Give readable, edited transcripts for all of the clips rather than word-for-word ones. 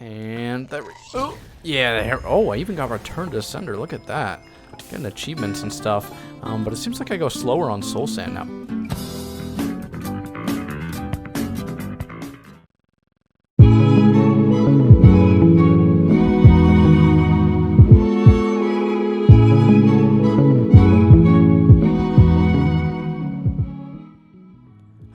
And there we go. Yeah, there. Oh, I even got return to sender. Look at that. Getting achievements and stuff. But it seems like I go slower on soul sand now.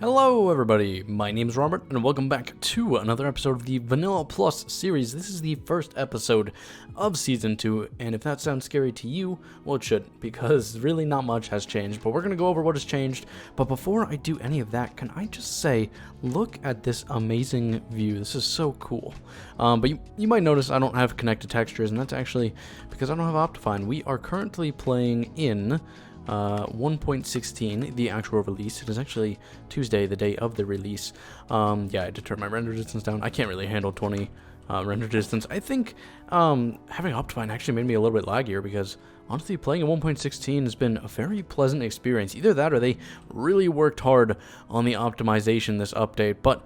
Hello everybody, my name is Robert and welcome back to another episode of the Vanilla Plus series. This is the first episode of Season 2, and if that sounds scary to you, well it should, because really not much has changed, but we're going to go over what has changed. But before I do any of that, can I just say, look at this amazing view. This is so cool. But you might notice I don't have connected textures, and that's actually because I don't have Optifine. We are currently playing in 1.16, the actual release. It is actually Tuesday, the day of the release. Yeah, I had to turn my render distance down. I can't really handle 20 render distance. I think having Optifine actually made me a little bit laggier because honestly playing in 1.16 has been a very pleasant experience. Either that or they really worked hard on the optimization this update. But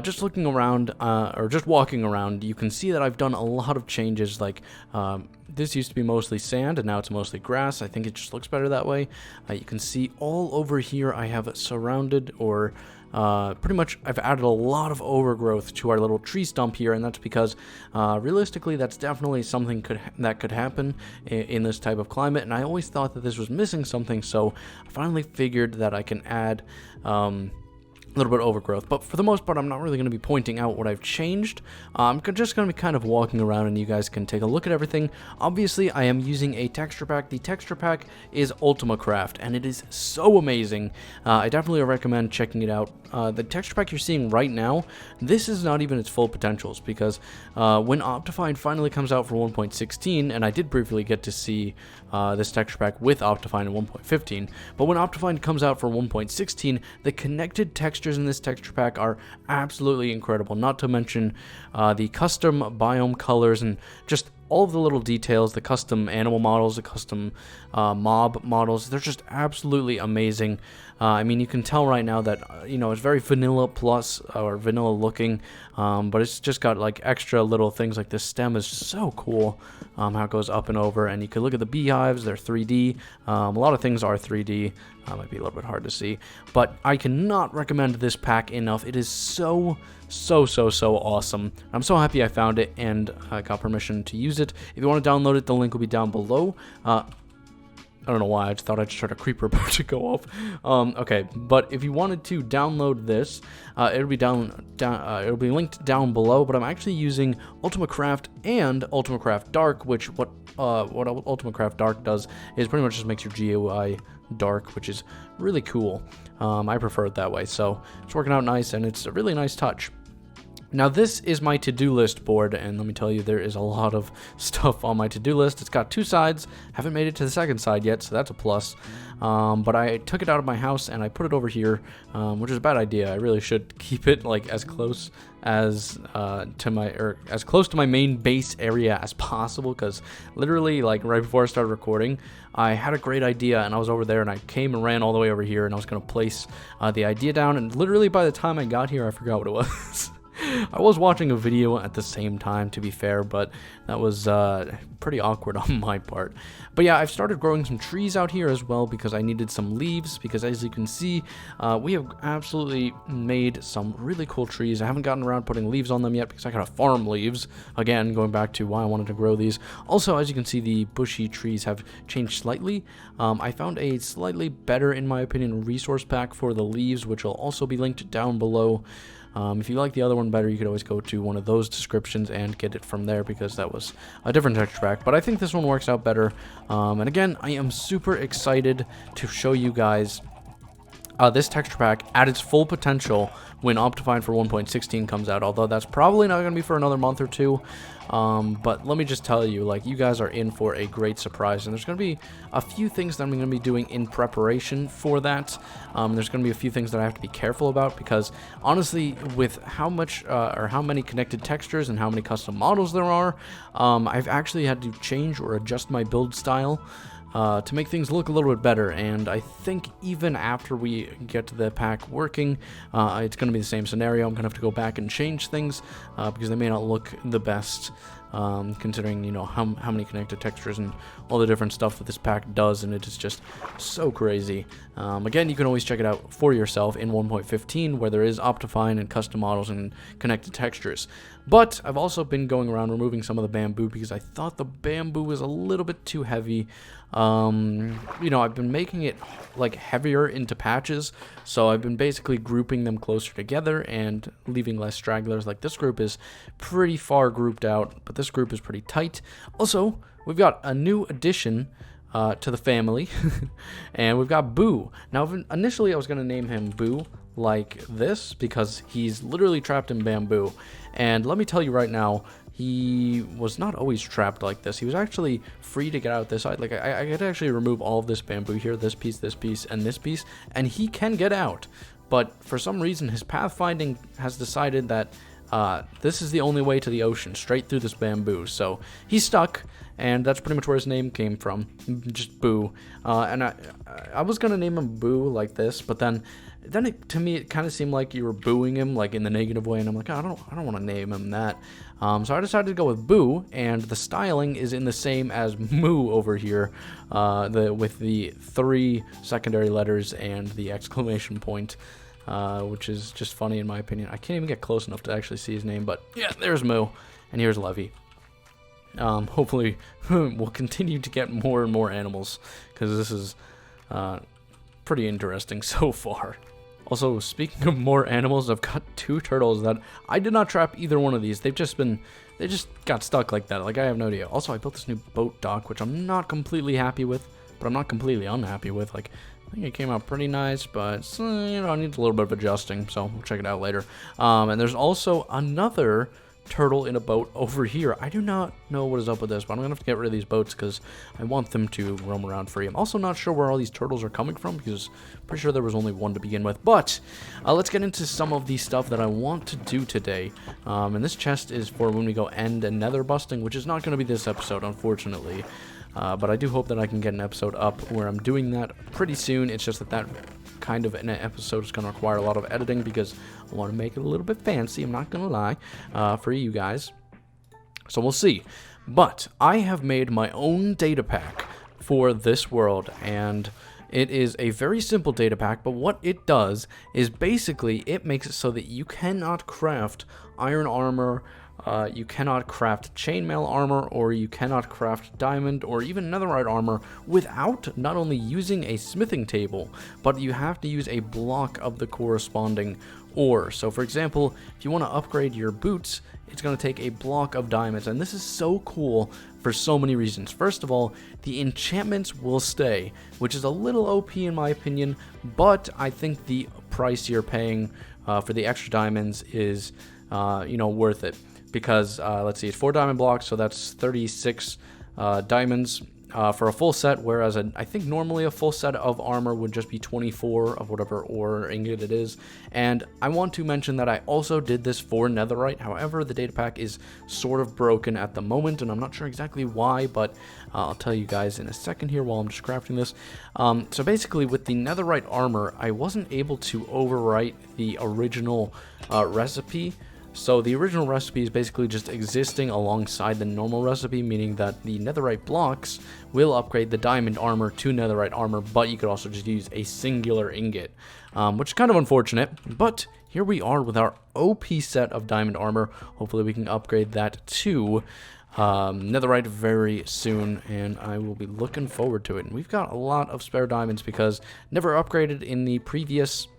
just looking around or just walking around, you can see that I've done a lot of changes. Like this used to be mostly sand and now it's mostly grass. I think it just looks better that way. You can see all over here I have surrounded or pretty much I've added a lot of overgrowth to our little tree stump here, and that's because realistically that's definitely something that could happen in this type of climate, and I always thought that this was missing something, so I finally figured that I can add a little bit of overgrowth. But for the most part, I'm not really going to be pointing out what I've changed. I'm just going to be kind of walking around and you guys can take a look at everything. Obviously, I am using a texture pack. The texture pack is UltimaCraft, and it is so amazing. I definitely recommend checking it out. The texture pack you're seeing right now, this is not even its full potentials, because when Optifine finally comes out for 1.16, and I did briefly get to see this texture pack with Optifine in 1.15, but when Optifine comes out for 1.16, the connected textures in this texture pack are absolutely incredible, not to mention the custom biome colors and just all of the little details, the custom animal models, the custom mob models. They're just absolutely amazing. I mean, you can tell right now that, you know, it's very vanilla plus, or vanilla looking, but it's just got like extra little things. Like this stem is so cool, how it goes up and over, and you can look at the beehives, they're 3D. A lot of things are 3D. Might be a little bit hard to see, but I cannot recommend this pack enough. It is so awesome. I'm so happy I found it and I got permission to use it. If you want to download it, the link will be down below. I don't know why, I just thought I just heard a creeper about to go off. Okay, but if you wanted to download this, it'll be linked down below. But I'm actually using UltimaCraft and UltimaCraft Dark, which what UltimaCraft Dark does is pretty much just makes your GUI dark, which is really cool. I prefer it that way, so it's working out nice, and it's a really nice touch. Now this is my to-do list board, and let me tell you, there is a lot of stuff on my to-do list. It's got two sides. Haven't made it to the second side yet, so that's a plus. But I took it out of my house and I put it over here, which is a bad idea. I really should keep it like as close as to my main base area as possible, because literally like right before I started recording, I had a great idea and I was over there and I came and ran all the way over here and I was going to place the idea down, and literally by the time I got here I forgot what it was. I was watching a video at the same time, to be fair, but that was pretty awkward on my part. But yeah, I've started growing some trees out here as well because I needed some leaves, because as you can see, we have absolutely made some really cool trees. I haven't gotten around putting leaves on them yet because I gotta farm leaves. Again, going back to why I wanted to grow these. Also, as you can see, the bushy trees have changed slightly. I found a slightly better, in my opinion, resource pack for the leaves, which will also be linked down below. If you like the other one better, you could always go to one of those descriptions and get it from there, because that was a different texture pack. But I think this one works out better. And again, I am super excited to show you guys this texture pack at its full potential when Optifine for 1.16 comes out, although that's probably not going to be for another month or two. But let me just tell you, like, you guys are in for a great surprise, and there's going to be a few things that I'm going to be doing in preparation for that. There's going to be a few things that I have to be careful about, because honestly, with how much or how many connected textures and how many custom models there are, I've actually had to change or adjust my build style to make things look a little bit better. And I think even after we get the pack working, it's going to be the same scenario. I'm going to have to go back and change things because they may not look the best. Considering, you know, how many connected textures and all the different stuff that this pack does, and it is just so crazy. Again, you can always check it out for yourself in 1.15, where there is Optifine and custom models and connected textures. But I've also been going around removing some of the bamboo because I thought the bamboo was a little bit too heavy. You know, I've been making it like heavier into patches, so I've been basically grouping them closer together and leaving less stragglers. Like this group is pretty far grouped out, but this group is pretty tight. Also, we've got a new addition to the family, and we've got Boo. Now, initially I was going to name him Boo like this because he's literally trapped in bamboo, and let me tell you right now, he was not always trapped like this. He was actually free to get out this side. Like I could actually remove all of this bamboo here, this piece, and this piece, and he can get out. But for some reason, his pathfinding has decided that this is the only way to the ocean, straight through this bamboo. So he's stuck, and that's pretty much where his name came from, just Boo. And I was gonna name him Boo like this, but then to me it kind of seemed like you were booing him, like in the negative way, and I'm like, oh, I don't want to name him that. So I decided to go with Boo, and the styling is in the same as Moo over here, with the 3 secondary letters and the exclamation point. Which is just funny in my opinion. I can't even get close enough to actually see his name, but yeah, there's Moo, and here's Levy. Hopefully we'll continue to get more and more animals, because this is pretty interesting so far. Also, speaking of more animals, I've got 2 turtles that I did not trap either one of these. They just got stuck like that. Like, I have no idea. Also, I built this new boat dock, which I'm not completely happy with, but I'm not completely unhappy with. Like, I think it came out pretty nice, but you know, it needs a little bit of adjusting, so we'll check it out later. And there's also another turtle in a boat over here. I do not know what is up with this, but I'm gonna have to get rid of these boats because I want them to roam around free. I'm also not sure where all these turtles are coming from because I'm pretty sure there was only one to begin with. But let's get into some of the stuff that I want to do today. And this chest is for when we go end and nether busting, which is not going to be this episode, unfortunately. But I do hope that I can get an episode up where I'm doing that pretty soon. It's just that kind of an episode is going to require a lot of editing because I want to make it a little bit fancy, I'm not going to lie, for you guys. So we'll see. But I have made my own data pack for this world, and it is a very simple data pack, but what it does is basically it makes it so that you cannot craft iron armor, you cannot craft chainmail armor, or you cannot craft diamond or even netherite armor without not only using a smithing table, but you have to use a block of the corresponding ore. So for example, if you want to upgrade your boots, it's going to take a block of diamonds, and this is so cool for so many reasons. First of all, the enchantments will stay, which is a little OP in my opinion, but I think the price you're paying for the extra diamonds is you know, worth it. Because, let's see, it's 4 diamond blocks, so that's 36 diamonds for a full set, whereas I think normally a full set of armor would just be 24 of whatever ore ingot it is. And I want to mention that I also did this for netherite. However, the data pack is sort of broken at the moment, and I'm not sure exactly why, but I'll tell you guys in a second here while I'm just crafting this. So basically, with the netherite armor, I wasn't able to overwrite the original recipe. So the original recipe is basically just existing alongside the normal recipe, meaning that the netherite blocks will upgrade the diamond armor to netherite armor, but you could also just use a singular ingot, which is kind of unfortunate. But here we are with our OP set of diamond armor. Hopefully we can upgrade that to netherite very soon, and I will be looking forward to it. And we've got a lot of spare diamonds because never upgraded in the previous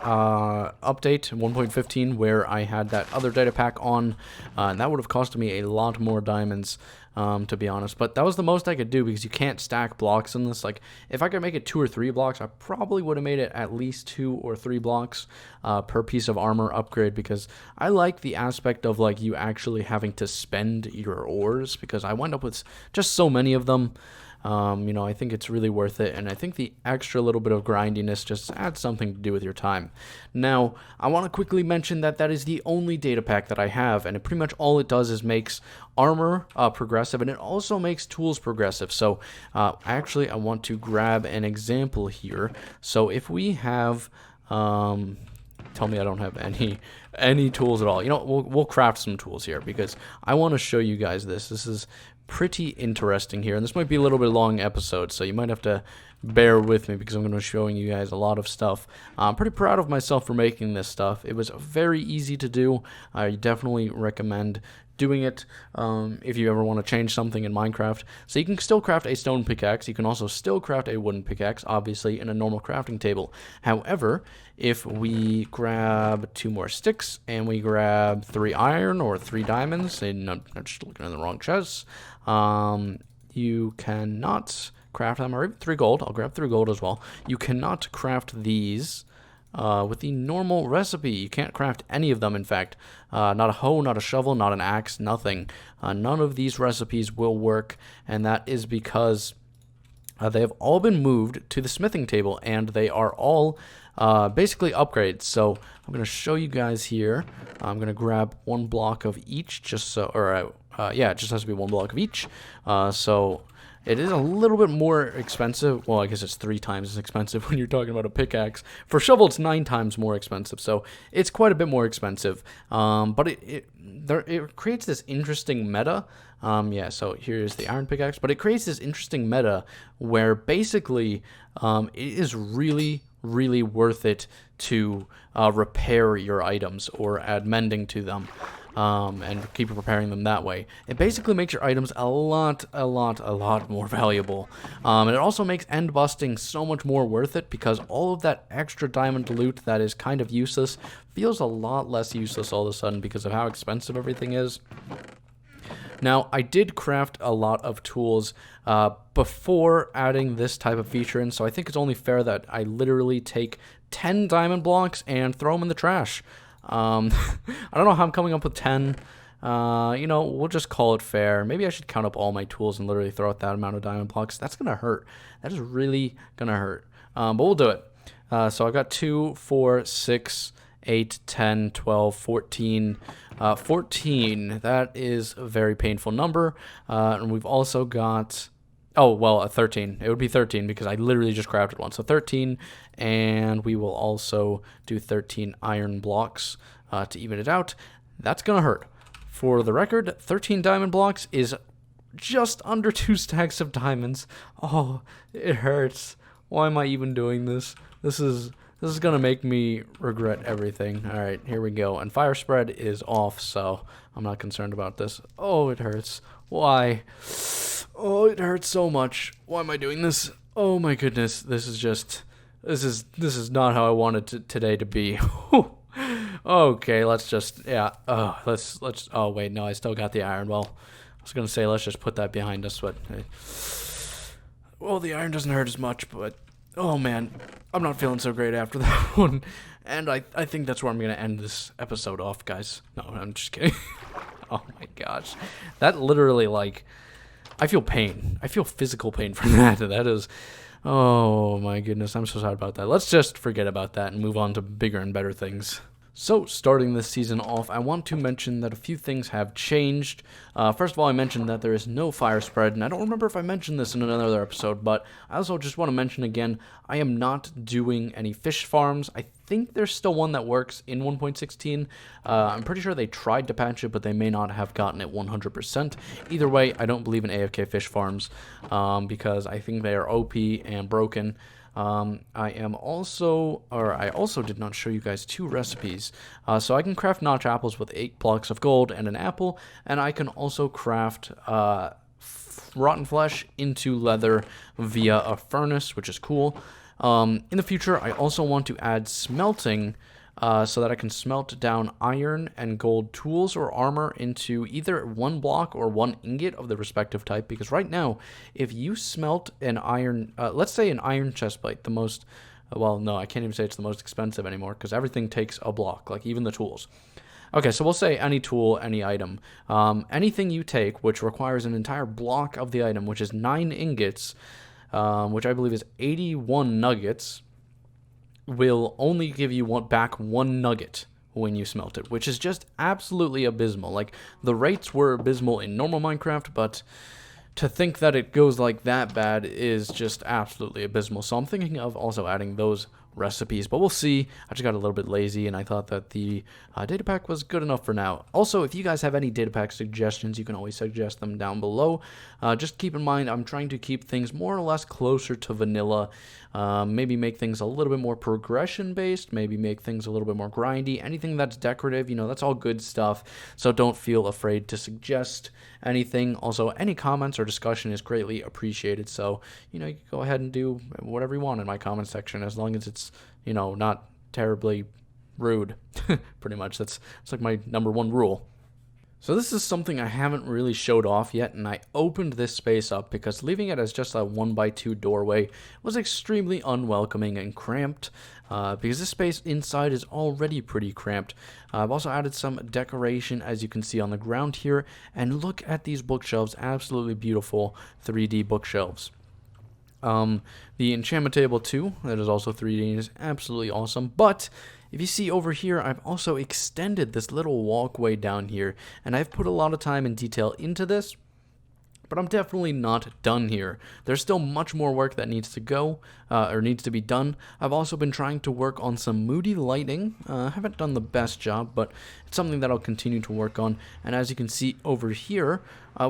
update 1.15 where I had that other data pack on, and that would have costed me a lot more diamonds, to be honest, but that was the most I could do because you can't stack blocks in this. Like, if I could make it 2 or 3 blocks, I probably would have made it at least 2 or 3 blocks per piece of armor upgrade, because I like the aspect of like you actually having to spend your ores, because I wind up with just so many of them. You know, I think it's really worth it, and I think the extra little bit of grindiness just adds something to do with your time. Now, I want to quickly mention that that is the only data pack that I have, and pretty much all it does is makes armor progressive progressive, and it also makes tools progressive. So actually, I want to grab an example here. So if we have, tell me I don't have any tools at all. You know, we'll craft some tools here because I want to show you guys this. This is pretty interesting here, and this might be a little bit long episode, so you might have to bear with me because I'm going to be showing you guys a lot of stuff. I'm pretty proud of myself for making this stuff. It was very easy to do. I definitely recommend doing it if you ever want to change something in Minecraft. So you can still craft a stone pickaxe. You can also still craft a wooden pickaxe, obviously, in a normal crafting table. However, if we grab 2 more sticks and we grab 3 iron or 3 diamonds, and I'm just looking in the wrong chest, you cannot craft them, or even 3 gold. I'll grab 3 gold as well. You cannot craft these with the normal recipe. You can't craft any of them, in fact. Not a hoe, not a shovel, not an axe, nothing. None of these recipes will work, and that is because they have all been moved to the smithing table, and they are all basically upgrades. So I'm going to show you guys here. I'm going to grab 1 block of each, just so, or yeah, it just has to be 1 block of each. So it is a little bit more expensive. Well, I guess it's 3 times as expensive when you're talking about a pickaxe. For shovel, it's 9 times more expensive, so it's quite a bit more expensive. But it creates this interesting meta. Yeah, so here's the iron pickaxe, but it creates this interesting meta where basically it is really worth it to repair your items or add mending to them. And keep preparing them that way. It basically makes your items a lot more valuable. And it also makes end busting so much more worth it because all of that extra diamond loot that is kind of useless feels a lot less useless all of a sudden because of how expensive everything is. Now, I did craft a lot of tools before adding this type of feature in, so I think it's only fair that I literally take 10 diamond blocks and throw them in the trash. I don't know how I'm coming up with 10. You know, we'll just call it fair. Maybe I should count up all my tools and literally throw out that amount of diamond blocks. That's gonna hurt. That is really gonna hurt. But we'll do it. So I've got 2, 4, 6, 8, 10, 12, 14. 14. That is a very painful number. And we've also got, oh, well, 13. It would be 13 because I literally just crafted one. So 13, and we will also do 13 iron blocks to even it out. That's going to hurt. For the record, 13 diamond blocks is just under 2 stacks of diamonds. Oh, it hurts. Why am I even doing this? This is going to make me regret everything. All right, here we go. And fire spread is off, so I'm not concerned about this. Oh, it hurts. Why? Oh, it hurts so much. Why am I doing this? Oh my goodness. This is not how I wanted today to be. Okay, let's just, yeah. Let's, oh wait, no, I still got the iron. Well, I was going to say, let's just put that behind us, but, well, the iron doesn't hurt as much, but, oh man, I'm not feeling so great after that one. And I think that's where I'm going to end this episode off, guys. No, I'm just kidding. Oh my gosh. That literally, like, I feel pain. I feel physical pain from that. That is, oh my goodness, I'm so sorry about that. Let's just forget about that and move on to bigger and better things. So, starting this season off, I want to mention that a few things have changed. First of all, I mentioned that there is no fire spread, and I don't remember if I mentioned this in another episode, but I also just want to mention again, I am not doing any fish farms. I think there's still one that works in 1.16. I'm pretty sure they tried to patch it, but they may not have gotten it 100%. Either way, I don't believe in AFK fish farms because I think they are OP and broken. I also did not show you guys 2 recipes. So I can craft notch apples with 8 blocks of gold and an apple, and I can also craft rotten flesh into leather via a furnace, which is cool. In the future, I also want to add smelting so that I can smelt down iron and gold tools or armor into either 1 block or 1 ingot of the respective type, because right now, if you smelt an iron, let's say an iron chestplate, the most, well, no, I can't even say it's the most expensive anymore, because everything takes a block, like even the tools. Okay, so we'll say any tool, any item. Anything you take, which requires an entire block of the item, which is 9 ingots, which I believe is 81 nuggets, will only give you back 1 nugget, when you smelt it, which is just absolutely abysmal. Like, the rates were abysmal in normal Minecraft, but to think that it goes like that bad is just absolutely abysmal. So I'm thinking of also adding those recipes, but we'll see. I just got a little bit lazy, and I thought that the data pack was good enough for now. Also, if you guys have any data pack suggestions, you can always suggest them down below. Just keep in mind, I'm trying to keep things more or less closer to vanilla. Maybe make things a little bit more progression based, maybe make things a little bit more grindy. Anything that's decorative, you know, that's all good stuff, so don't feel afraid to suggest anything. Also, any comments or discussion is greatly appreciated, so, you know, you can go ahead and do whatever you want in my comment section, as long as it's, you know, not terribly rude. Pretty much, that's like my #1 rule. So this is something I haven't really showed off yet, and I opened this space up because leaving it as just a 1x2 doorway was extremely unwelcoming and cramped, because this space inside is already pretty cramped. I've also added some decoration, as you can see on the ground here, and look at these bookshelves, absolutely beautiful 3D bookshelves. The enchantment table too, that is also 3D and is absolutely awesome. But if you see over here, I've also extended this little walkway down here, and I've put a lot of time and detail into this, but I'm definitely not done here. There's still much more work that needs to go, or needs to be done. I've also been trying to work on some moody lighting. I haven't done the best job, but it's something that I'll continue to work on. And as you can see over here,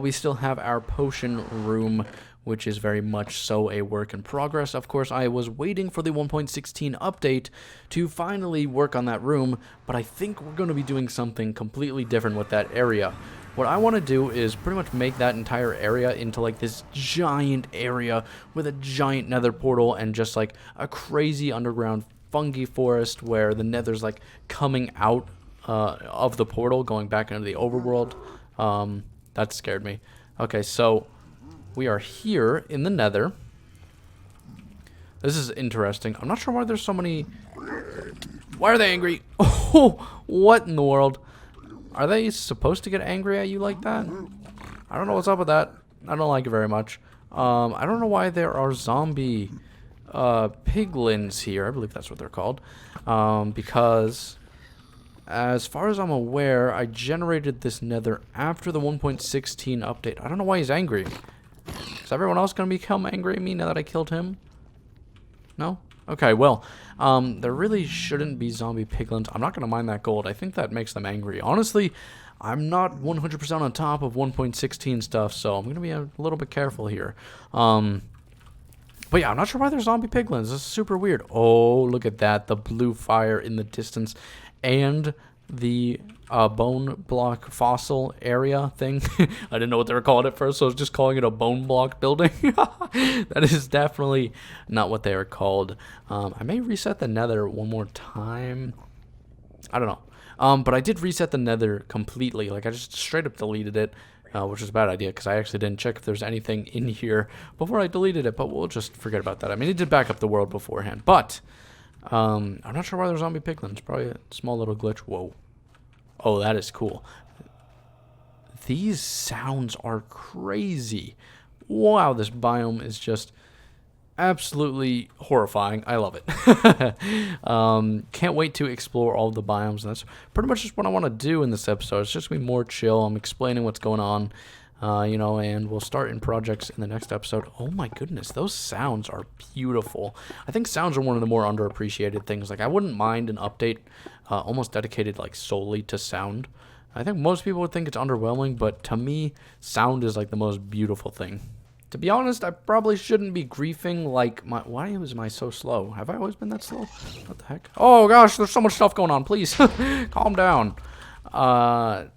we still have our potion room, which is very much so a work in progress. Of course, I was waiting for the 1.16 update to finally work on that room, but I think we're going to be doing something completely different with that area. What I want to do is pretty much make that entire area into like this giant area with a giant nether portal and just like a crazy underground fungi forest where the nether's like coming out of the portal, going back into the overworld. That scared me. Okay, so we are here in the nether. This is interesting. I'm not sure why there's so many... Why are they angry? Oh, what in the world? Are they supposed to get angry at you like that? I don't know what's up with that. I don't like it very much. I don't know why there are zombie piglins here. I believe that's what they're called. Because as far as I'm aware, I generated this nether after the 1.16 update. I don't know why he's angry. Is everyone else going to become angry at me now that I killed him? No? Okay, well, there really shouldn't be zombie piglins. I'm not going to mine that gold. I think that makes them angry. Honestly, I'm not 100% on top of 1.16 stuff, so I'm going to be a little bit careful here. But yeah, I'm not sure why there's zombie piglins. This is super weird. Oh, look at that. The blue fire in the distance. And the bone block fossil area thing. I didn't know what they were calling it first, so I was just calling it a bone block building. That is definitely not what they are called. I may reset the nether one more time. I don't know. But I did reset the nether completely. Like, I just straight up deleted it, which is a bad idea because I actually didn't check if there's anything in here before I deleted it, but we'll just forget about that. I mean, it did back up the world beforehand, but I'm not sure why there's zombie piglins. Probably a small little glitch. Whoa. Oh, that is cool. These sounds are crazy. Wow, this biome is just absolutely horrifying. I love it. Can't wait to explore all the biomes. And that's pretty much just what I want to do in this episode. It's just going to be more chill. I'm explaining what's going on, you know, and we'll start in projects in the next episode. Oh my goodness, those sounds are beautiful. I think sounds are one of the more underappreciated things. Like, I wouldn't mind an update almost dedicated like solely to sound. I think most people would think it's underwhelming, but to me, sound is like the most beautiful thing. To be honest, I probably shouldn't be griefing like my... Why am I so slow? Have I always been that slow? What the heck? Oh gosh, there's so much stuff going on. Please, calm down. But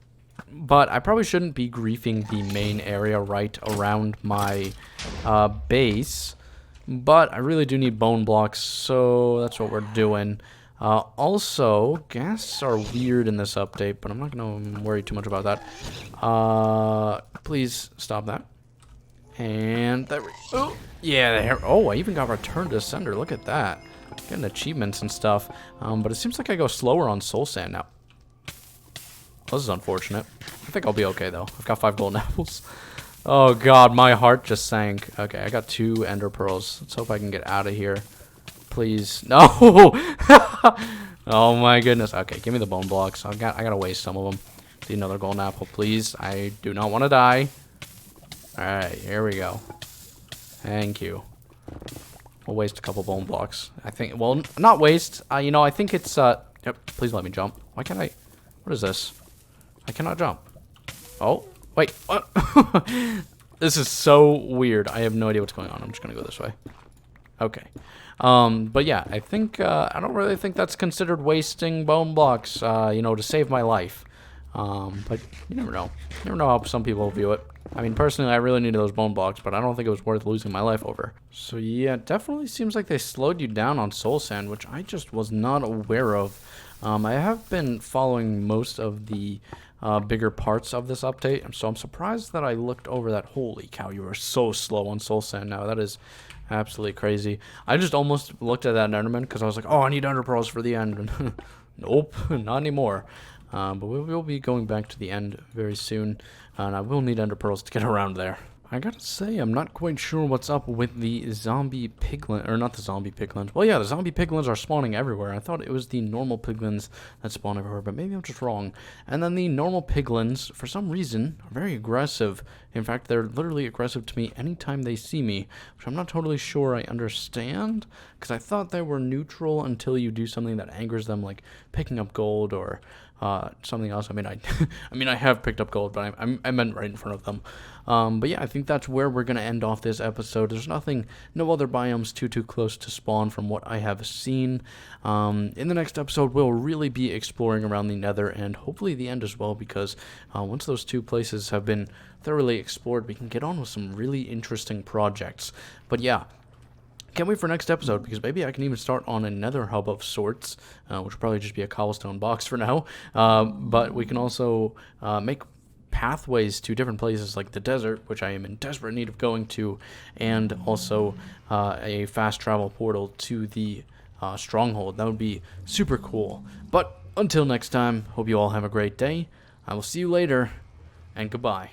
I probably shouldn't be griefing the main area right around my base. But I really do need bone blocks, so that's what we're doing. Also, ghasts are weird in this update, but I'm not going to worry too much about that. Please stop that. And there we go. Yeah, there. Oh, I even got returned to sender. Look at that. Getting achievements and stuff. But it seems like I go slower on soul sand now. This is unfortunate. I think I'll be okay, though. I've got 5 golden apples. Oh, God, my heart just sank. Okay, I got 2 ender pearls. Let's hope I can get out of here. Please. No! Oh my goodness. Okay, give me the bone blocks. I gotta waste some of them. See another golden apple, please. I do not want to die. Alright, here we go. Thank you. We'll waste a couple bone blocks. I think, well, not waste. You know, I think it's, yep, please let me jump. Why can't I? What is this? I cannot jump. Oh, wait, what? This is so weird. I have no idea what's going on. I'm just gonna go this way. Okay. But yeah, I think, I don't really think that's considered wasting bone blocks, you know, to save my life. But you never know. You never know how some people view it. I mean, personally, I really needed those bone blocks, but I don't think it was worth losing my life over. So yeah, it definitely seems like they slowed you down on soul sand, which I just was not aware of. I have been following most of the bigger parts of this update, so I'm surprised that I looked over that. Holy cow, you are so slow on soul sand now. That is absolutely crazy. I just almost looked at that Enderman because I was like, oh, I need Ender Pearls for the end. Nope, not anymore. But we will be going back to the end very soon, and I will need Ender Pearls to get around there. I gotta say, I'm not quite sure what's up with the zombie piglin, or not the zombie piglins. Well, yeah, the zombie piglins are spawning everywhere. I thought it was the normal piglins that spawn everywhere, but maybe I'm just wrong. And then the normal piglins, for some reason, are very aggressive. In fact, they're literally aggressive to me anytime they see me, which I'm not totally sure I understand, because I thought they were neutral until you do something that angers them, like picking up gold or something else. I mean, I have picked up gold, but I meant right in front of them. But yeah, I think that's where we're gonna end off this episode. There's no other biomes too close to spawn from what I have seen. In the next episode, we'll really be exploring around the Nether and hopefully the end as well, because once those two places have been thoroughly explored, we can get on with some really interesting projects. But yeah, can't wait for next episode, because maybe I can even start on a nether hub of sorts, which will probably just be a cobblestone box for now. But we can also make pathways to different places like the desert, which I am in desperate need of going to, and also a fast travel portal to the stronghold. That would be super cool. But until next time, hope you all have a great day. I will see you later, and goodbye.